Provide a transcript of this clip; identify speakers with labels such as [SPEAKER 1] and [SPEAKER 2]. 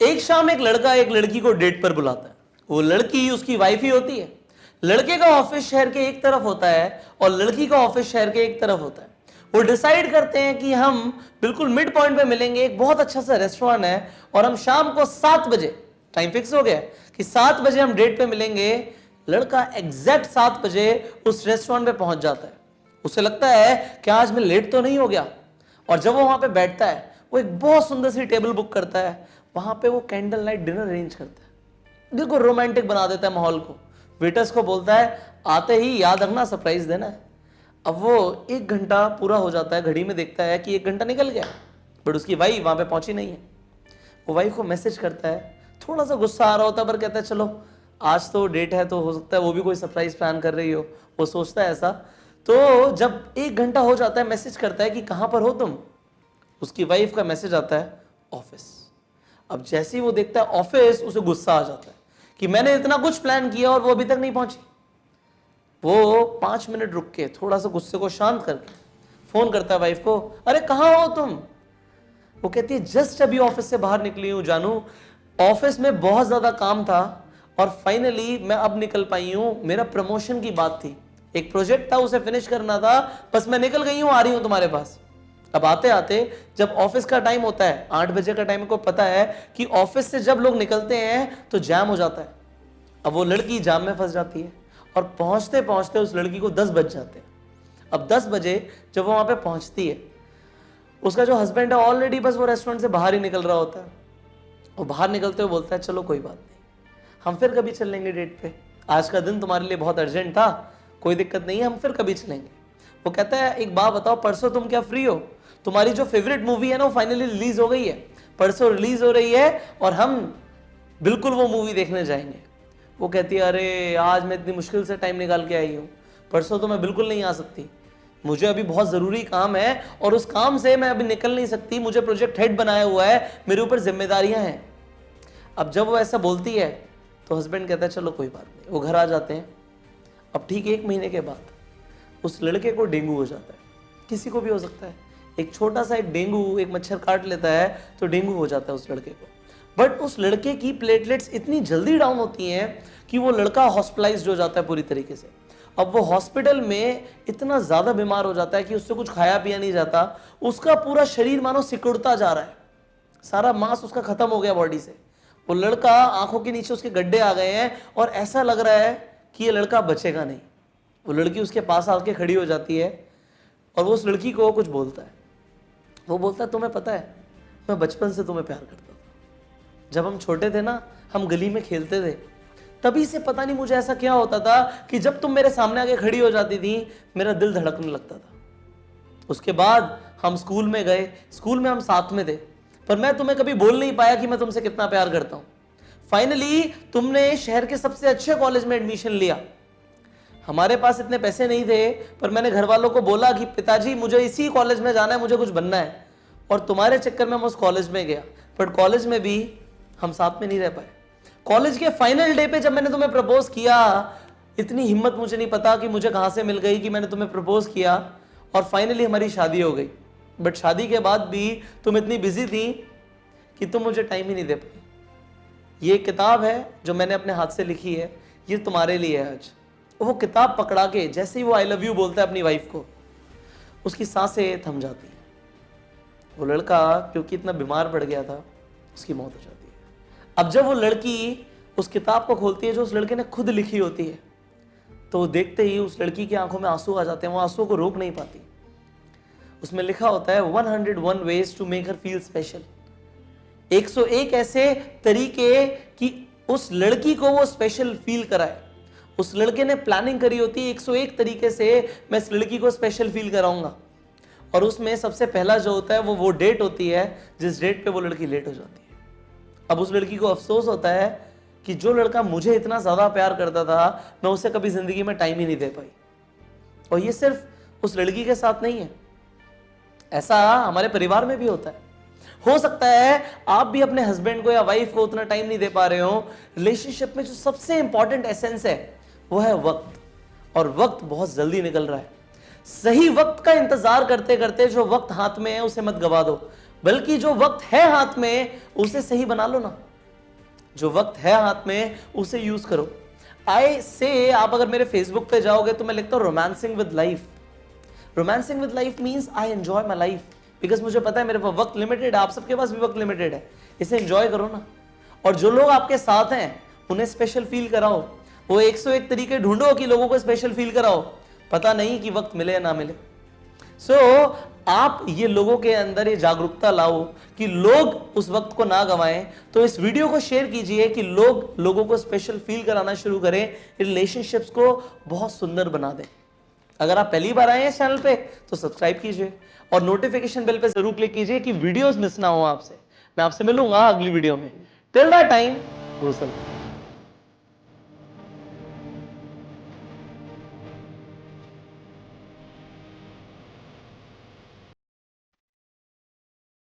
[SPEAKER 1] एक शाम एक लड़का एक लड़की को डेट पर बुलाता है। वो लड़की उसकी वाइफ ही होती है। लड़के का ऑफिस शहर के एक तरफ होता है और लड़की का ऑफिस शहर के एक तरफ होता है। वो डिसाइड करते हैं कि हम बिल्कुल मिड पॉइंट पे मिलेंगे, एक बहुत अच्छा सा रेस्टोरेंट है और हम शाम को 7 बजे, टाइम फिक्स हो गया कि 7 बजे हम डेट पे मिलेंगे। लड़का एग्जैक्ट 7 बजे उस रेस्टोरेंट पे पहुंच जाता है। उसे लगता है कि आज मैं लेट तो नहीं हो गया, और जब वो वहां पे बैठता है वो एक बहुत सुंदर सी टेबल बुक करता है। वहां पे वो कैंडल लाइट डिनर अरेंज करता है, बिल्कुल रोमांटिक बना देता है माहौल को। वेटर्स को बोलता है आते ही याद रखना सरप्राइज देना है। अब वो 1 घंटा पूरा हो जाता है, घड़ी में देखता है कि 1 घंटा निकल गया, बट उसकी वाइफ वहां पे पहुंची नहीं है। वो वाइफ को मैसेज करता है, थोड़ा सा गुस्सा आ रहा होता है पर कहता है चलो आज तो डेट है तो हो सकता है वो भी कोई सरप्राइज प्लान कर रही हो, वो सोचता है ऐसा। तो जब 1 घंटा हो जाता है मैसेज करता है कि कहां पर हो तुम। उसकी वाइफ का मैसेज आता है ऑफिस। अब जैसे ही वो देखता है ऑफिस, उसे गुस्सा आ जाता है कि मैंने इतना कुछ प्लान किया और वो अभी तक नहीं पहुंची। वो 5 मिनट रुक के थोड़ा सा गुस्से को शांत करके फोन करता है वाइफ को, अरे कहां हो तुम। वो कहती है जस्ट अभी ऑफिस से बाहर निकली हूं जानू, ऑफिस में बहुत ज्यादा काम था और फाइनली मैं अब निकल पाई हूं। मेरा प्रमोशन की बात थी, एक प्रोजेक्ट था उसे फिनिश करना था, बस मैं निकल गई हूं, आ रही हूं तुम्हारे पास। अब आते आते जब ऑफिस का टाइम होता है 8 बजे का टाइम, को पता है कि ऑफिस से जब लोग निकलते हैं तो जाम हो जाता है। अब वो लड़की जाम में फंस जाती है और पहुंचते पहुंचते उस लड़की को 10 बज जाते हैं। अब 10 बजे जब वो वहां पे पहुंचती है, उसका जो हस्बैंड है ऑलरेडी बस वो रेस्टोरेंट से बाहर ही निकल रहा होता है। वो बाहर निकलते हुए बोलता है चलो कोई बात नहीं, हम फिर कभी चल लेंगे डेट पे, आज का दिन तुम्हारे लिए बहुत अर्जेंट था, कोई दिक्कत नहीं है, हम फिर कभी चलेंगे। वो कहता है एक बात बताओ, परसों तुम क्या फ्री हो? तुम्हारी जो फेवरेट मूवी है ना वो फाइनली रिलीज हो गई है, परसों रिलीज हो रही है और हम बिल्कुल वो मूवी देखने जाएंगे। वो कहती है अरे आज मैं इतनी मुश्किल से टाइम निकाल के आई हूँ, परसों तो मैं बिल्कुल नहीं आ सकती, मुझे अभी बहुत ज़रूरी काम है और उस काम से मैं अभी निकल नहीं सकती, मुझे प्रोजेक्ट हेड बनाया हुआ है, मेरे ऊपर जिम्मेदारियां हैं। अब जब वो ऐसा बोलती है तो हस्बैंड कहता है चलो कोई बात नहीं। वो घर आ जाते हैं। अब ठीक 1 महीने के बाद उस लड़के को डेंगू हो जाता है, किसी को भी हो सकता है, एक छोटा सा एक डेंगू, एक मच्छर काट लेता है तो डेंगू हो जाता है उस लड़के को। बट उस लड़के की प्लेटलेट्स इतनी जल्दी डाउन होती हैं कि वो लड़का हॉस्पिटलाइज्ड हो जाता है पूरी तरीके से। अब वो हॉस्पिटल में इतना ज़्यादा बीमार हो जाता है कि उससे कुछ खाया पिया नहीं जाता, उसका पूरा शरीर मानो सिकुड़ता जा रहा है, सारा मांस उसका खत्म हो गया बॉडी से। वो लड़का, आंखों के नीचे उसके गड्ढे आ गए हैं और ऐसा लग रहा है कि ये लड़का बचेगा नहीं। वो लड़की उसके पास आके खड़ी हो जाती है और वो उस लड़की को कुछ बोलता है। वो बोलता है तुम्हें पता है मैं बचपन से तुम्हें प्यार करता था, जब हम छोटे थे ना हम गली में खेलते थे, तभी से पता नहीं मुझे ऐसा क्या होता था कि जब तुम मेरे सामने आके खड़ी हो जाती थी मेरा दिल धड़कने लगता था। उसके बाद हम स्कूल में गए, स्कूल में हम साथ में थे, पर मैं तुम्हें कभी बोल नहीं पाया कि मैं तुमसे कितना प्यार करता हूं। फाइनली तुमने शहर के सबसे अच्छे कॉलेज में एडमिशन लिया, हमारे पास इतने पैसे नहीं थे पर मैंने घर वालों को बोला कि पिताजी मुझे इसी कॉलेज में जाना है, मुझे कुछ बनना है, और तुम्हारे चक्कर में मैं उस कॉलेज में गया, पर कॉलेज में भी हम साथ में नहीं रह पाए। कॉलेज के फाइनल डे पे जब मैंने तुम्हें प्रपोज किया, इतनी हिम्मत मुझे नहीं पता कि मुझे कहां से मिल गई कि मैंने तुम्हें प्रपोज किया और फाइनली हमारी शादी हो गई। बट शादी के बाद भी तुम इतनी बिजी थी कि तुम मुझे टाइम ही नहीं दे पाई। ये किताब है जो मैंने अपने हाथ से लिखी है, ये तुम्हारे लिए है आज। वो किताब पकड़ा के जैसे ही वो आई लव यू बोलता है अपनी वाइफ को, उसकी सांसें थम जाती है। वो लड़का क्योंकि इतना बीमार पड़ गया था, उसकी मौत हो जाती है। अब जब वो लड़की उस किताब को खोलती है जो उस लड़के ने खुद लिखी होती है, तो वो देखते ही उस लड़की की आंखों में आंसू आ जाते हैं, वो आंसुओं को रोक नहीं पाती। उसमें लिखा होता है 101 ways to make her feel special। 101 ऐसे तरीके कि उस लड़की को वो स्पेशल फील कराए। उस लड़के ने प्लानिंग करी होती है 101 तरीके से मैं इस लड़की को स्पेशल फील कराऊंगा, और उसमें सबसे पहला जो होता है वो डेट होती है जिस डेट पे वो लड़की लेट हो जाती है। अब उस लड़की को अफसोस होता है कि जो लड़का मुझे इतना ज्यादा प्यार करता था मैं उसे कभी जिंदगी में टाइम ही नहीं दे पाई। और ये सिर्फ उस लड़की के साथ नहीं है, ऐसा हमारे परिवार में भी होता है। हो सकता है आप भी अपने हस्बैंड को या वाइफ को उतना टाइम नहीं दे पा रहे हो। रिलेशनशिप में जो सबसे इंपॉर्टेंट एसेंस है वो है वक्त, और वक्त बहुत जल्दी निकल रहा है। सही वक्त का इंतजार करते करते जो वक्त हाथ में है उसे मत गवा दो, बल्कि जो वक्त है हाथ में उसे सही बना लो ना। जो वक्त है हाथ में उसे यूज करो। आई से आप अगर मेरे फेसबुक पे जाओगे तो मैं लिखता हूं romancing with life. Romancing with life means I enjoy my life, because मुझे पता है मेरे पास वक्त लिमिटेड है, आप सबके पास भी वक्त लिमिटेड है, इसे एंजॉय करो ना। और जो लोग आपके साथ हैं उन्हें स्पेशल फील कराओ, वो 101 तरीके ढूंढो कि लोगों को स्पेशल फील कराओ, पता नहीं कि वक्त मिले या ना मिले। आप ये लोगों के अंदर ये जागरूकता लाओ कि लोग उस वक्त को ना गंवाएं। तो इस वीडियो को शेयर कीजिए कि लोगों को स्पेशल फील कराना शुरू करें, रिलेशनशिप्स को बहुत सुंदर बना दें। अगर आप पहली बार आए हैं इस चैनल पे तो सब्सक्राइब कीजिए और नोटिफिकेशन बेल पे जरूर क्लिक कीजिए कि वीडियोस मिस ना हो आपसे। मैं आपसे मिलूंगा अगली वीडियो में। Till that time,